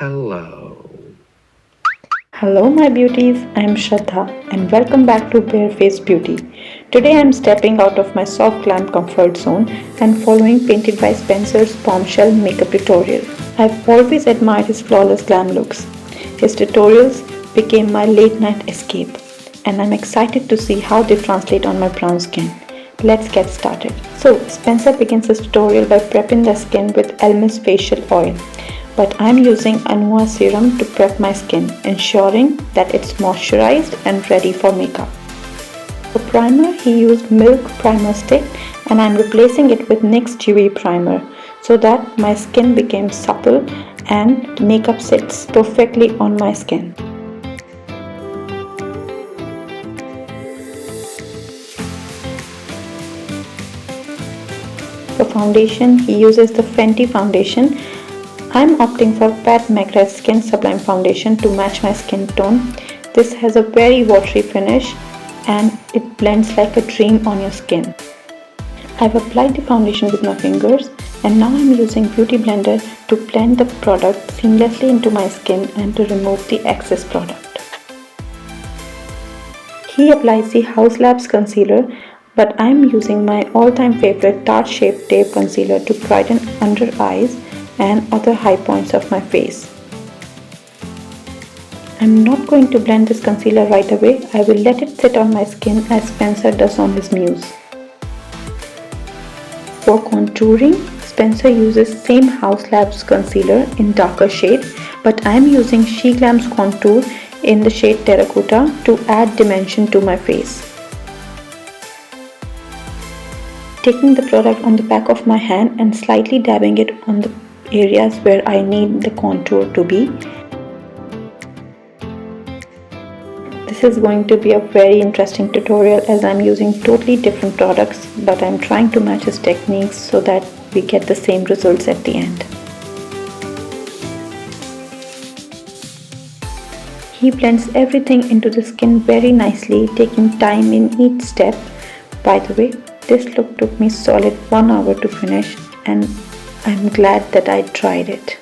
Hello. Hello my beauties, I am Shraddha and welcome back to Barefaced Beauty. Today I am stepping out of my soft glam comfort zone and following Painted by Spencer's Bombshell Makeup tutorial. I've always admired his flawless glam looks. His tutorials became my late night escape and I'm excited to see how they translate on my brown skin. Let's get started. So Spencer begins his tutorial by prepping the skin with Elmer's facial oil. But I'm using Anua serum to prep my skin, ensuring that it's moisturized and ready for makeup. For primer, he used Milk Primer Stick and I'm replacing it with NYX Dewy Primer so that my skin became supple and makeup sits perfectly on my skin. For foundation, he uses the Fenty foundation. I'm opting for Pat McGrath Skin Sublime Foundation to match my skin tone. This has a very watery finish and it blends like a dream on your skin. I've applied the foundation with my fingers and now I'm using Beauty Blender to blend the product seamlessly into my skin and to remove the excess product. He applies the House Labs concealer, but I'm using my all-time favorite Tarte Shape Tape Concealer to brighten under eyes and other high points of my face. I'm not going to blend this concealer right away. I will let it sit on my skin as Spencer does on his mousse. For contouring, Spencer uses same House Labs concealer in darker shade, but I am using SHEGLAM's contour in the shade Terracotta to add dimension to my face. Taking the product on the back of my hand and slightly dabbing it on the areas where I need the contour to be. This is going to be a very interesting tutorial as I'm using totally different products, but I'm trying to match his techniques so that we get the same results at the end. He blends everything into the skin very nicely, taking time in each step. By the way, this look took me solid 1 hour to finish and I'm glad that I tried it.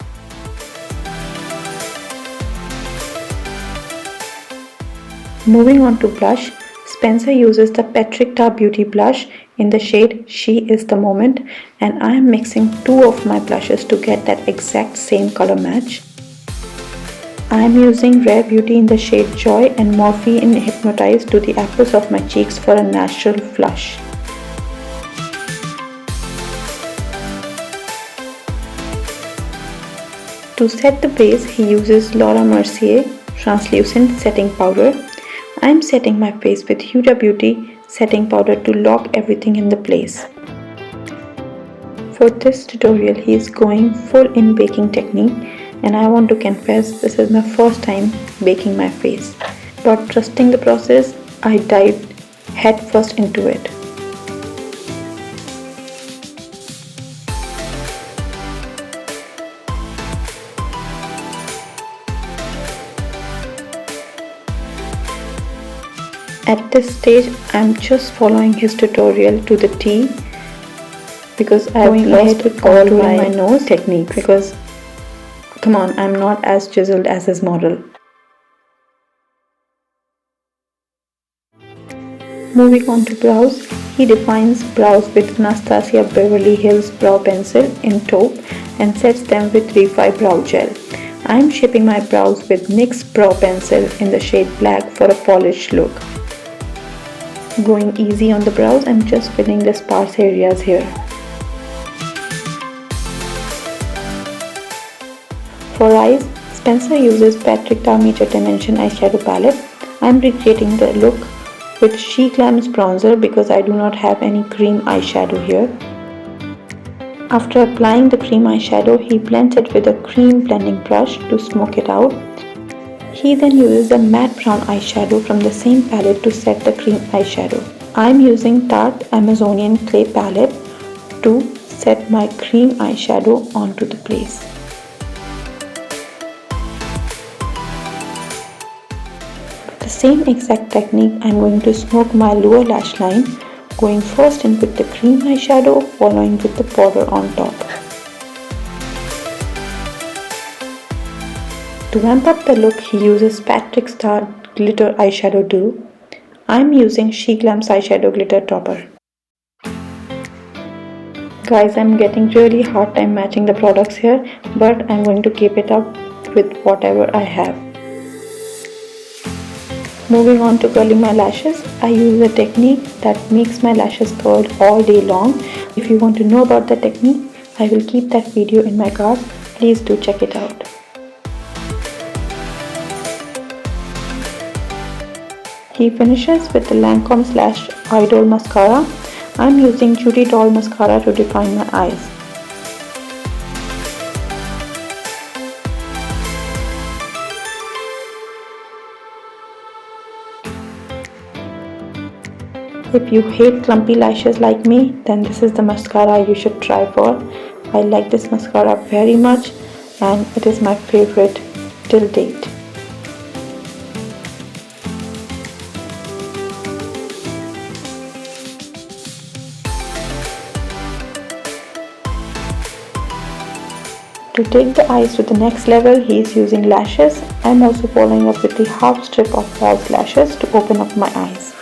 Moving on to blush, Spencer uses the Petricta Beauty Blush in the shade She Is The Moment and I am mixing two of my blushes to get that exact same color match. I am using Rare Beauty in the shade Joy and Morphe in Hypnotize to the apples of my cheeks for a natural flush. To set the base, he uses Laura Mercier Translucent Setting Powder. I am setting my face with Huda Beauty Setting Powder to lock everything in the place. For this tutorial, he is going full in baking technique and I want to confess this is my first time baking my face. But trusting the process, I dived head first into it. At this stage, I'm just following his tutorial to the T because I've lost all my nose techniques. Because, come on, I'm not as chiseled as his model. Moving on to brows, he defines brows with Anastasia Beverly Hills Brow Pencil in taupe and sets them with Refi Brow Gel. I'm shaping my brows with NYX Brow Pencil in the shade Black for a polished look. Going easy on the brows and just filling the sparse areas here. For eyes, Spencer uses Patrick Major Dimension eyeshadow palette. I'm recreating the look with SHEGLAM's bronzer because I do not have any cream eyeshadow here. After applying the cream eyeshadow, he blends it with a cream blending brush to smoke it out. He then uses a matte brown eyeshadow from the same palette to set the cream eyeshadow. I am using Tarte Amazonian Clay palette to set my cream eyeshadow onto the place. With the same exact technique, I am going to smoke my lower lash line, going first in with the cream eyeshadow, following with the powder on top. To amp up the look, he uses Patrick Star Glitter Eyeshadow Dupe. I'm using SHEGLAM's eyeshadow glitter topper. Guys, I'm getting really hard time matching the products here, but I'm going to keep it up with whatever I have. Moving on to curling my lashes, I use a technique that makes my lashes curled all day long. If you want to know about the technique, I will keep that video in my card. Please do check it out. He finishes with the Lancome / Idol mascara. I'm using Judy Doll mascara to define my eyes. If you hate clumpy lashes like me, then this is the mascara you should try for. I like this mascara very much and it is my favorite till date. To take the eyes to the next level, he is using lashes. I am also following up with the half strip of false lashes to open up my eyes.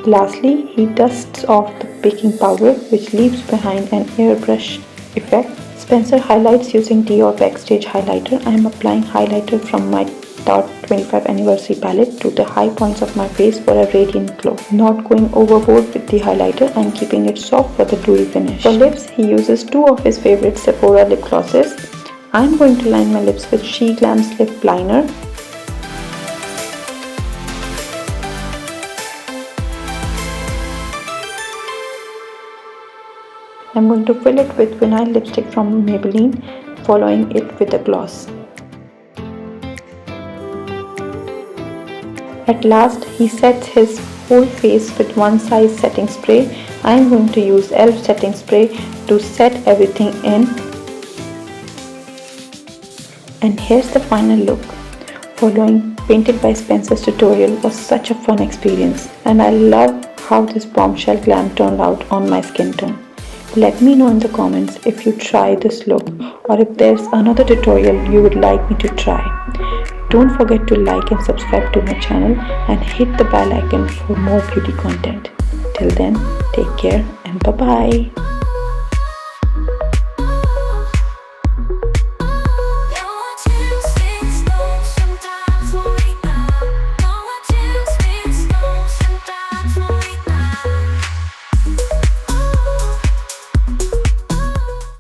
Lastly, he dusts off the baking powder, which leaves behind an airbrush effect. Spencer highlights using Dior Backstage highlighter. I am applying highlighter from my Tarte 25th anniversary palette to the high points of my face for a radiant glow. Not going overboard with the highlighter and keeping it soft for the dewy finish. For lips, he uses two of his favorite Sephora lip glosses. I am going to line my lips with SHEGLAM's lip liner. I'm going to fill it with vinyl lipstick from Maybelline, following it with a gloss. At last, he sets his whole face with one size setting spray. I am going to use e.l.f. setting spray to set everything in. And here's the final look. Following Painted by Spencer's tutorial was such a fun experience, and I love how this Bombshell Glam turned out on my skin tone. Let me know in the comments if you try this look or if there's another tutorial you would like me to try. Don't forget to like and subscribe to my channel and hit the bell icon for more beauty content. Till then, take care and bye bye.